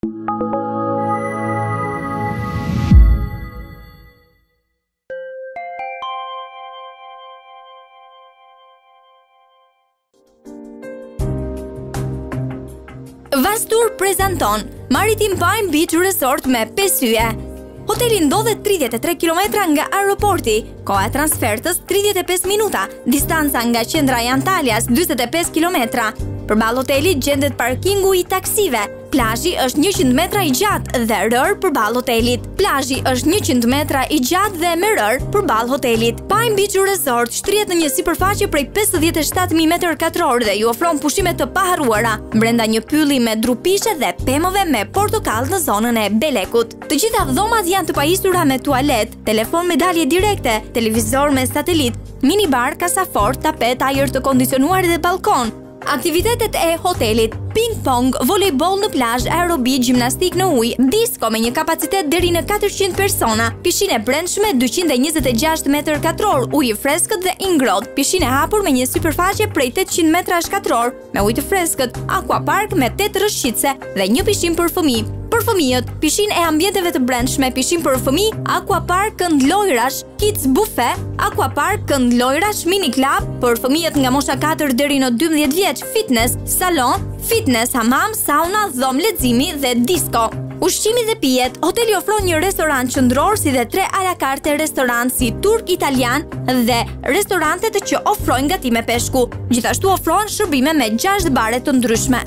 Vastur prezanton Maritim Palm Beach Resort me 5 yje. Hoteli ndodhet 33 km nga aeroporti, koha e transfertës 35 minuta, distanca nga qendra e Antalyas 45 km. Përballë hotelit gjendet parkingu i taksive. Plazhi është 100 metra i gjatë dhe rër përballë hotelit. Plazhi është 100 metra i gjatë dhe me rër përballë hotelit. Palm Beach Resort shtrihet në një sipërfaqe prej 57.000 m2 dhe ju ofron pushime të paharruara brenda një pylli me drupishe dhe pemëve me portokall në zonën e Belekut. Të gjitha dhomat janë të pajisura me tualet, telefon me dalje direkte, televizor me satelit, minibar, kasafort, tapet, ajër të kondicionuar dhe balkon. Aktivitetet e hotelit: ping-pong, volejboll në plazh, aerobi, gjimnastik në ujë, disko me një kapacitet deri në 400 persona, pishinë e brendshme 226 m2, ujë freskët dhe ingrod, pishinë e hapur me një sipërfaqe prej 800 m2 me ujë të freskët, aquapark me 8 rrshqitse dhe një pishinë për fëmijë. Për fëmijët, pishinë e ambienteve të brendshme, pishinë për fëmijë, aquapark kënd lojrash, kids buffet, aquapark kënd lojrash, mini club për fëmijët nga mosha 4 deri në 12 vjeç, fitness, salon, fitness, hamam, sauna, dhomë leximi dhe disko. Ushqimi dhe pijet. Hoteli ofron një restorant qendror si dhe 3 a la carte restorant si turk, italian dhe restorantet që ofrojnë gatime peshku. Gjithashtu ofron shërbime me 6 bare të ndryshme.